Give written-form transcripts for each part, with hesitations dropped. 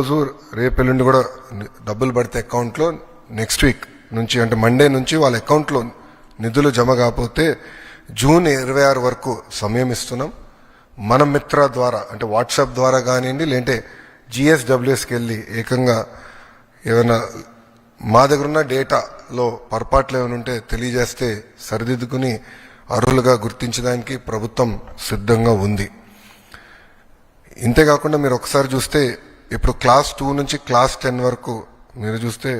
ఈరోజు రేపెల్లుండి కూడా డబ్బులు పడితే అకౌంట్లో నెక్స్ట్ వీక్ నుంచి అంటే మండే నుంచి వాళ్ళ అకౌంట్లో నిధులు జమ కాకపోతే జూన్ 26 వరకు సమయం ఇస్తున్నాం. మన మిత్ర ద్వారా అంటే వాట్సాప్ ద్వారా కానివ్వండి, లేదంటే GSWSకి వెళ్ళి ఏకంగా ఏమైనా మా దగ్గర ఉన్న డేటాలో పొరపాట్లు ఏమైనా ఉంటే తెలియజేస్తే సరిదిద్దుకుని అర్హులుగా గుర్తించడానికి ప్రభుత్వం సిద్ధంగా ఉంది. ఇంతేకాకుండా మీరు ఒకసారి చూస్తే ఇప్పుడు క్లాస్ 2 నుంచి క్లాస్ 10 వరకు మీరు చూస్తే,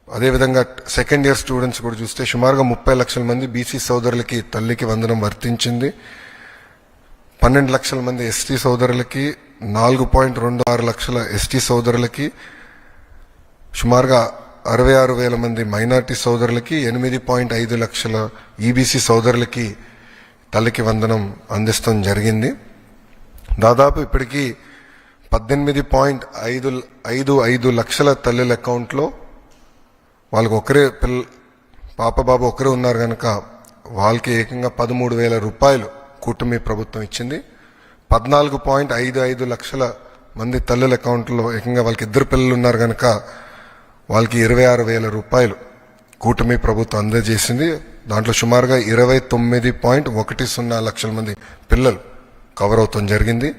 అదేవిధంగా సెకండ్ ఇయర్ స్టూడెంట్స్ కూడా చూస్తే సుమారుగా 30 లక్షల మంది బీసీ సోదరులకి తల్లికి వందనం వర్తించింది. 12 లక్షల మంది ఎస్టీ సోదరులకి, 4.26 లక్షల ఎస్టీ సోదరులకి, సుమారుగా 66,000 మంది మైనార్టీ సోదరులకి, 8.5 లక్షల ఈబీసీ సోదరులకి తల్లికి వందనం అందిస్తాం జరిగింది. దాదాపు ఇప్పటికీ 18.55 లక్షల తల్లుల అకౌంట్లో వాళ్ళకి ఒకరే పాప బాబు ఒకరే ఉన్నారు కనుక వాళ్ళకి ఏకంగా 13,000 రూపాయలు కూటమి ప్రభుత్వం ఇచ్చింది. 14.55 లక్షల మంది తల్లుల అకౌంట్లో ఏకంగా వాళ్ళకి 2 పిల్లలు ఉన్నారు కనుక వాళ్ళకి 26,000 రూపాయలు కూటమి ప్రభుత్వం అందజేసింది. దాంట్లో సుమారుగా 29.10 లక్షల మంది పిల్లలు కవర్ అవుతాం జరిగింది.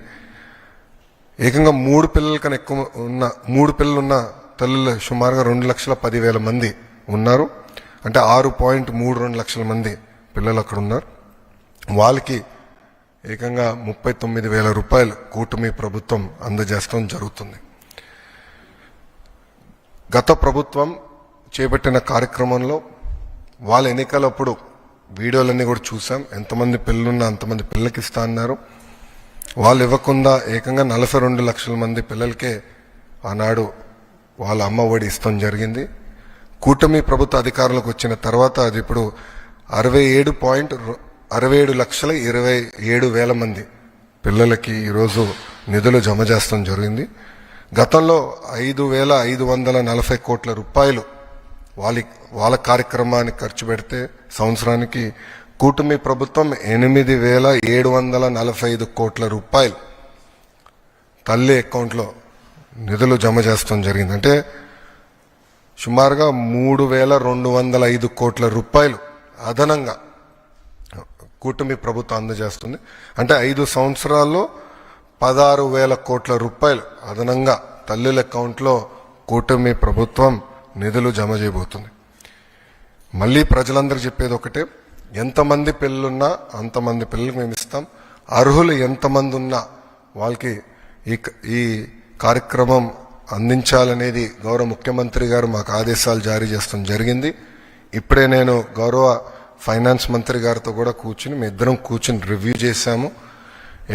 ఏకంగా 3 పిల్లల కన్నా ఎక్కువ ఉన్న 3 పిల్లలు ఉన్న తల్లులు సుమారుగా 2,10,000 మంది ఉన్నారు. అంటే 6.32 లక్షల మంది పిల్లలు అక్కడ ఉన్నారు. వాళ్ళకి ఏకంగా 39,000 రూపాయలు కూటమి ప్రభుత్వం అందజేస్తాం జరుగుతుంది. గత ప్రభుత్వం చేపట్టిన కార్యక్రమంలో వాళ్ళ ఎన్నికలప్పుడు వీడియోలన్నీ కూడా చూసాం. ఎంతమంది పిల్లలున్నా అంతమంది పిల్లలకి ఇస్తా అన్నారు. వాళ్ళు ఇవ్వకుండా ఏకంగా 42 లక్షల మంది పిల్లలకే ఆనాడు వాళ్ళ అమ్మ ఒడి ఇస్తాం జరిగింది. కూటమి ప్రభుత్వ అధికారంలోకి వచ్చిన తర్వాత అది ఇప్పుడు 67,27,000 మంది పిల్లలకి ఈరోజు నిధులు జమ చేస్తాం జరిగింది. గతంలో 5,540 కోట్ల రూపాయలు వాళ్ళ కార్యక్రమానికి ఖర్చు పెడితే సంవత్సరానికి కూటమి ప్రభుత్వం 8,745 కోట్ల రూపాయలు తల్లి అకౌంట్లో నిధులు జమ చేస్తాం జరిగింది. అంటే సుమారుగా 3,205 కోట్ల రూపాయలు అదనంగా కూటమి ప్రభుత్వం అందజేస్తుంది. అంటే 5 సంవత్సరాల్లో 16,000 కోట్ల రూపాయలు అదనంగా తల్లుల అకౌంట్లో కూటమి ప్రభుత్వం నిధులు జమ చేయబోతుంది. మళ్ళీ ప్రజలందరూ చెప్పేది ఒకటే, ఎంతమంది పిల్లలున్నా అంతమంది పిల్లలకు మేము ఇస్తాం. అర్హులు ఎంతమంది ఉన్నా వాళ్ళకి ఈ కార్యక్రమం అందించాలనేది గౌరవ ముఖ్యమంత్రి గారు మాకు ఆదేశాలు జారీ చేస్తాం జరిగింది. ఇప్పుడే నేను గౌరవ ఫైనాన్స్ మంత్రి గారితో కూడా మీ ఇద్దరం కూర్చుని రివ్యూ చేశాము.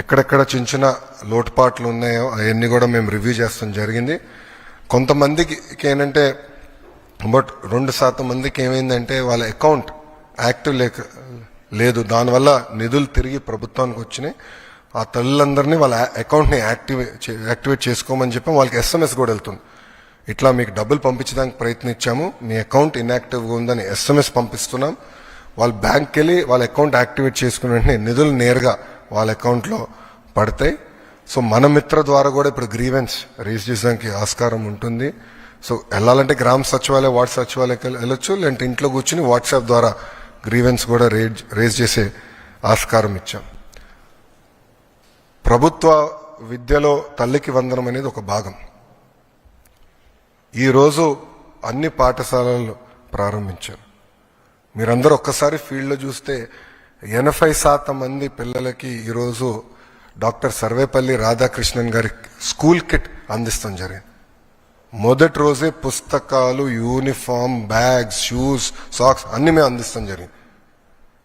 ఎక్కడెక్కడ చిన్న లోటుపాట్లు ఉన్నాయో అవన్నీ కూడా మేము రివ్యూ చేస్తాం జరిగింది. కొంతమందికి ఏంటంటే బట్ 2% మందికి ఏమైందంటే వాళ్ళ అకౌంట్ యాక్టివ్ లేదు. దానివల్ల నిధులు తిరిగి ప్రభుత్వానికి వచ్చినాయి. ఆ తల్లులందరినీ వాళ్ళ అకౌంట్ని యాక్టివేట్ చేసుకోమని చెప్పి వాళ్ళకి SMS కూడా వెళ్తుంది. ఇట్లా మీకు డబ్బులు పంపించడానికి ప్రయత్నించాము, మీ అకౌంట్ ఇన్యాక్టివ్గా ఉందని SMS పంపిస్తున్నాం. వాళ్ళ బ్యాంక్కి వెళ్ళి వాళ్ళ అకౌంట్ యాక్టివేట్ చేసుకున్న వెంటనే నిధులు నేరుగా వాళ్ళ అకౌంట్లో పడతాయి. సో మన మిత్ర ద్వారా కూడా ఇప్పుడు గ్రీవెన్స్ రేజ్ చేయడానికి ఆస్కారం ఉంటుంది. సో వెళ్ళాలంటే గ్రామ సచివాలయం వార్డు సచివాలయకి వెళ్ళొచ్చు, లేదంటే ఇంట్లో కూర్చుని వాట్సాప్ ద్వారా గ్రీవెన్స్ కూడా రేజ్ చేసే ఆస్కారం ఇచ్చాం. ప్రభుత్వ విద్యలో తల్లికి వందనం అనేది ఒక భాగం. ఈరోజు అన్ని పాఠశాలలు ప్రారంభించారు. మీరందరూ ఒక్కసారి ఫీల్డ్లో చూస్తే 80% మంది పిల్లలకి ఈరోజు డాక్టర్ సర్వేపల్లి రాధాకృష్ణన్ గారి స్కూల్ కిట్ అందిస్తాం జరిగింది. మొదటి రోజే పుస్తకాలు, యూనిఫామ్, బ్యాగ్స్, షూస్, సాక్స్ అన్ని మేము అందిస్తాం జరిగింది.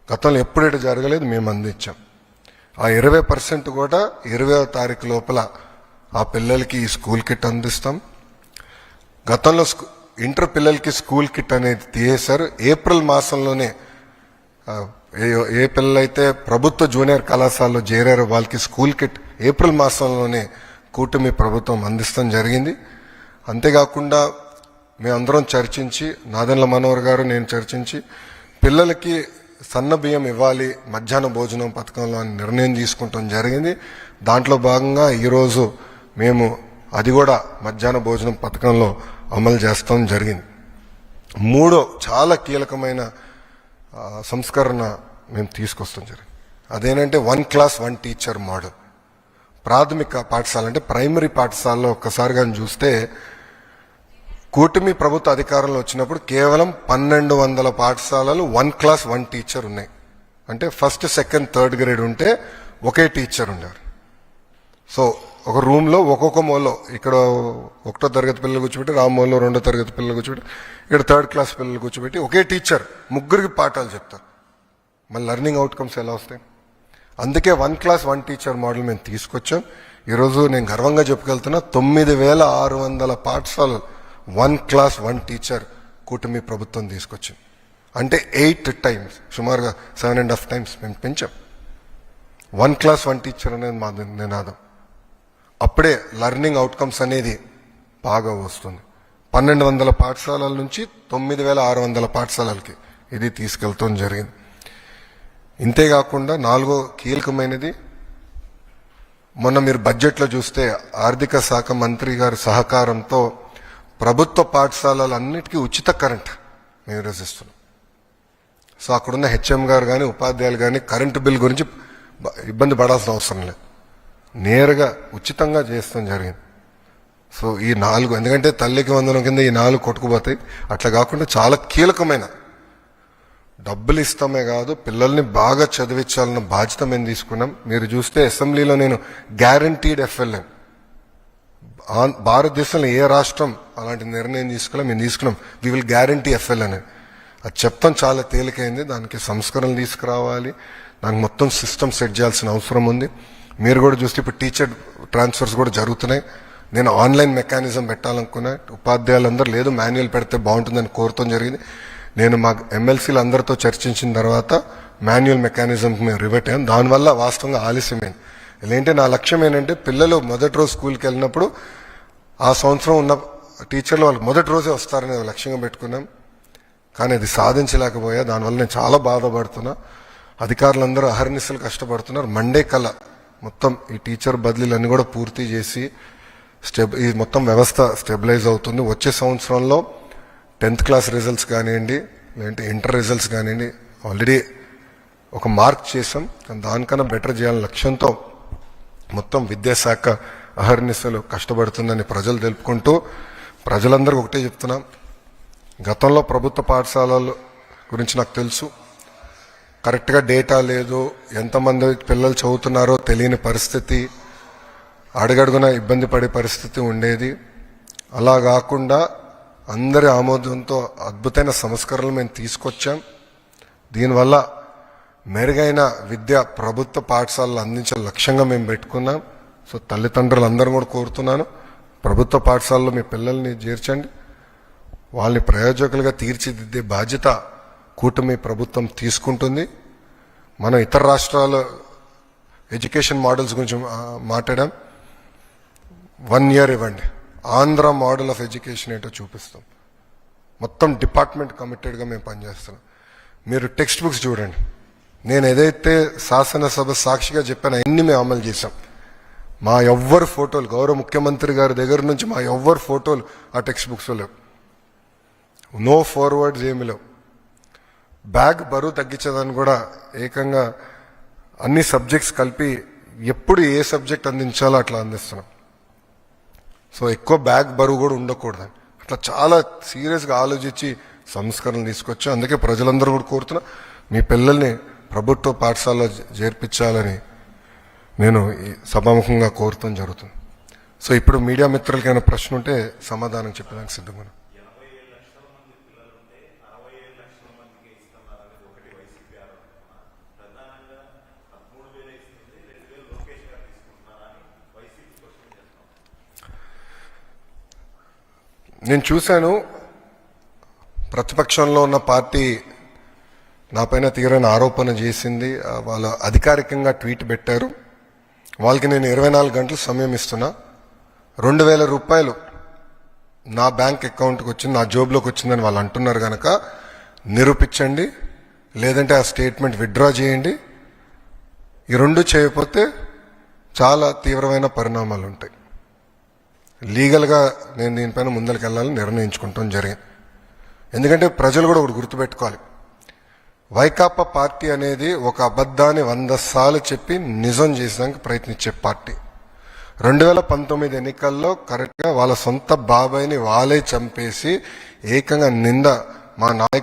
గతంలో ఎప్పుడైతే జరగలేదు, మేము అందించాం. ఆ 20% కూడా 20వ తారీఖు లోపల ఆ పిల్లలకి ఈ స్కూల్ కిట్ అందిస్తాం. గతంలో ఇంటర్ పిల్లలకి స్కూల్ కిట్ అనేది తీసేశారు. ఏప్రిల్ మాసంలోనే ఏ పిల్లలైతే ప్రభుత్వ జూనియర్ కళాశాలలో చేరారో వాళ్ళకి స్కూల్ కిట్ ఏప్రిల్ మాసంలోనే కూటమి ప్రభుత్వం అందిస్తాం జరిగింది. అంతేకాకుండా మేమందరం చర్చించి, నాదెండ్ల మనోహర్ గారు నేను చర్చించి పిల్లలకి సన్న బియ్యం ఇవ్వాలి మధ్యాహ్న భోజనం పథకంలో అని నిర్ణయం తీసుకుంటాం జరిగింది. దాంట్లో భాగంగా ఈరోజు మేము అది కూడా మధ్యాహ్న భోజనం పథకంలో అమలు చేస్తాం జరిగింది. మూడో చాలా కీలకమైన సంస్కరణ మేము తీసుకొస్తాం జరిగింది. అదేంటంటే 1 క్లాస్ 1 టీచర్ మోడల్. ప్రాథమిక పాఠశాల అంటే ప్రైమరీ పాఠశాలలో ఒక్కసారి కానీ చూస్తే కూటమి ప్రభుత్వ అధికారంలో వచ్చినప్పుడు కేవలం 1200 పాఠశాలలు 1 క్లాస్ 1 టీచర్ ఉన్నాయి. అంటే ఫస్ట్, సెకండ్, థర్డ్ గ్రేడ్ ఉంటే ఒకే టీచర్ ఉండేవారు. సో ఒక రూమ్లో ఒక్కొక్క మూలలో, ఇక్కడ 1వ తరగతి పిల్లలు కూర్చోబెట్టి, రామ్మోల్లో 2వ తరగతి పిల్లలు కూర్చోబెట్టి, ఇక్కడ 3rd క్లాస్ పిల్లలు కూర్చోబెట్టి ఒకే టీచర్ ముగ్గురికి పాఠాలు చెప్తారు. మళ్ళీ లెర్నింగ్ అవుట్కమ్స్ ఎలా వస్తాయి? అందుకే 1 క్లాస్ 1 టీచర్ మోడల్ మేము తీసుకొచ్చాం. ఈరోజు నేను గర్వంగా చెప్పుకెళ్తున్నా, 9600 పాఠశాలలు 1 క్లాస్ 1 టీచర్ కూటమి ప్రభుత్వం తీసుకొచ్చింది. అంటే 8 టైమ్స్, సుమారుగా 7.5 టైమ్స్ మేము పెంచాం. 1 క్లాస్ 1 టీచర్ అనేది మా నినాదం. అప్పుడే లెర్నింగ్ అవుట్కమ్స్ అనేది బాగా వస్తుంది. 1200 పాఠశాలల నుంచి 9600 పాఠశాలలకి ఇది తీసుకెళ్తాం జరిగింది. ఇంతేకాకుండా 4వ కీలకమైనది, మొన్న మీరు బడ్జెట్లో చూస్తే ఆర్థిక శాఖ మంత్రి గారి సహకారంతో ప్రభుత్వ పాఠశాలలన్నిటికీ ఉచిత కరెంట్ మేము రచిస్తున్నాం. సో అక్కడున్న హెచ్ఎం గారు కానీ ఉపాధ్యాయులు కానీ కరెంటు బిల్ గురించి ఇబ్బంది పడాల్సిన అవసరం లేదు, నేరుగా ఉచితంగా చేస్తాం జరిగింది. సో ఈ 4, ఎందుకంటే తల్లికి వందనం కింద ఈ 4 కొట్టుకుపోతాయి. అట్లా కాకుండా చాలా కీలకమైన డబ్బులు ఇస్తామే కాదు, పిల్లల్ని బాగా చదివించాలన్న బాధ్యత మేము తీసుకున్నాం. మీరు చూస్తే అసెంబ్లీలో నేను గ్యారంటీడ్ ఎఫ్ఎల్ఎన్, భారతదేశంలో ఏ రాష్ట్రం అలాంటి నిర్ణయం తీసుకోలే, మేము తీసుకున్నాం. వి విల్ గ్యారంటీ ఎఫ్ఎల్ఎన్ అని. అది చెప్తాం చాలా తేలికైంది. దానికి సంస్కరణలు తీసుకురావాలి, దానికి మొత్తం సిస్టమ్ సెట్ చేయాల్సిన అవసరం ఉంది. మీరు కూడా చూస్తే ఇప్పుడు టీచర్ ట్రాన్స్ఫర్స్ కూడా జరుగుతున్నాయి. నేను ఆన్లైన్ మెకానిజం పెట్టాలనుకున్నా, ఉపాధ్యాయులందరూ లేదు మాన్యువల్ పెడితే బాగుంటుందని కోరటం జరిగింది. నేను మా ఎమ్మెల్సీలు అందరితో చర్చించిన తర్వాత మాన్యువల్ మెకానిజం మేము రివర్ట్ అయ్యాం. దానివల్ల వాస్తవంగా ఆలస్యమైంది. ఏంటంటే నా లక్ష్యం ఏంటంటే పిల్లలు మొదటి రోజు స్కూల్కి వెళ్ళినప్పుడు ఆ సంవత్సరం ఉన్న టీచర్లు వాళ్ళు మొదటి రోజే వస్తారని లక్ష్యంగా పెట్టుకున్నాం. కానీ అది సాధించలేకపోయా. దానివల్ల నేను చాలా బాధపడుతున్నా. అధికారులందరూ అహర్నిశలు కష్టపడుతున్నారు. మండే కల్లా మొత్తం ఈ టీచర్ బదిలీలన్నీ కూడా పూర్తి చేసి ఈ మొత్తం వ్యవస్థ స్టెబిలైజ్ అవుతుంది. వచ్చే సంవత్సరంలో 10th క్లాస్ రిజల్ట్స్ కానివ్వండి, లేదంటే ఇంటర్ రిజల్ట్స్ కానివ్వండి, ఆల్రెడీ ఒక మార్క్ చేసాం. దానికన్నా బెటర్ చేయాలని లక్ష్యంతో మొత్తం విద్యాశాఖ అహర్నిశలు కష్టపడుతుందని ప్రజలు తెలుపుకుంటూ, ప్రజలందరూ ఒకటే చెప్తున్నాం, గతంలో ప్రభుత్వ పాఠశాలల గురించి నాకు తెలుసు, కరెక్ట్గా డేటా లేదు, ఎంతమంది పిల్లలు చదువుతున్నారో తెలియని పరిస్థితి, అడుగడుగున ఇబ్బంది పడే పరిస్థితి ఉండేది. అలా కాకుండా అందరి ఆమోదంతో అద్భుతమైన సంస్కరణలు మేము తీసుకొచ్చాం. దీనివల్ల మెరుగైన విద్య ప్రభుత్వ పాఠశాలలు అందించే లక్ష్యంగా మేము పెట్టుకున్నాం. సో తల్లిదండ్రులు అందరూ కూడా కోరుతున్నాను, ప్రభుత్వ పాఠశాలలో మీ పిల్లల్ని చేర్చండి. వాళ్ళని ప్రయోజకులుగా తీర్చిదిద్దే బాధ్యత కూటమి ప్రభుత్వం తీసుకుంటుంది. మనం ఇతర రాష్ట్రాల ఎడ్యుకేషన్ మోడల్స్ గురించి మాట్లాడాం. 1 year ఇవ్వండి, ఆంధ్ర మోడల్ ఆఫ్ ఎడ్యుకేషన్ ఏంటో చూపిస్తాం. మొత్తం డిపార్ట్మెంట్ కమిటెడ్గా మేము పనిచేస్తున్నాం. మీరు టెక్స్ట్ బుక్స్ చూడండి. నేను ఏదైతే శాసనసభ సాక్షిగా చెప్పానో అన్ని మేము అమలు చేశాం. మా ఎవ్వరు ఫోటోలు, గౌరవ ముఖ్యమంత్రి గారి దగ్గర నుంచి మా ఎవ్వరు ఫోటోలు ఆ టెక్స్ట్ బుక్స్లో లేవు. నో ఫార్వర్డ్స్ ఏమి లేవు. బ్యాగ్ బరువు తగ్గించేదాన్ని కూడా ఏకంగా అన్ని సబ్జెక్ట్స్ కలిపి ఎప్పుడు ఏ సబ్జెక్ట్ అందించాలో అట్లా అందిస్తున్నాం. సో ఎక్కువ బ్యాగ్ బరువు కూడా ఉండకూడదు. అట్లా చాలా సీరియస్గా ఆలోచించి సంస్కరణలు తీసుకొచ్చి, అందుకే ప్రజలందరూ కూడా కోరుతున్నా, మీ పిల్లల్ని ప్రభుత్వ పాఠశాలలో చేర్పించాలని నేను సభాముఖంగా కోరుతాం జరుగుతుంది. సో ఇప్పుడు మీడియా మిత్రులకైనా ప్రశ్న ఉంటే సమాధానం చెప్పడానికి సిద్ధంగా. నేను చూశాను, ప్రతిపక్షంలో ఉన్న పార్టీ నా పైన తీరని ఆరోపణ చేసింది. వాళ్ళు అధికారికంగా ట్వీట్ పెట్టారు. వాళ్ళకి నేను 24 గంటలు సమయం ఇస్తున్నా. 2000 రూపాయలు నా బ్యాంక్ అకౌంట్కి వచ్చింది, నా జోబులోకి వచ్చిందని వాళ్ళు అంటున్నారు కనుక నిరూపించండి, లేదంటే ఆ స్టేట్మెంట్ విత్డ్రా చేయండి. ఈ 2 చేయకపోతే చాలా తీవ్రమైన పరిణామాలు ఉంటాయి. లీగల్గా నేను దీనిపైన ముందరికి వెళ్ళాలని నిర్ణయించుకుంటాం జరిగింది. ఎందుకంటే ప్రజలు కూడా ఒకటి గుర్తుపెట్టుకోవాలి, వైకాపా పార్టీ అనేది ఒక అబద్ధాన్ని 100 సార్లు చెప్పి నిజం చేసేదానికి ప్రయత్నించే పార్టీ. 2019 ఎన్నికల్లో కరెక్ట్గా వాళ్ళ సొంత బాబాయిని వాళ్ళే చంపేసి ఏకంగా నింద మా నాయకుడు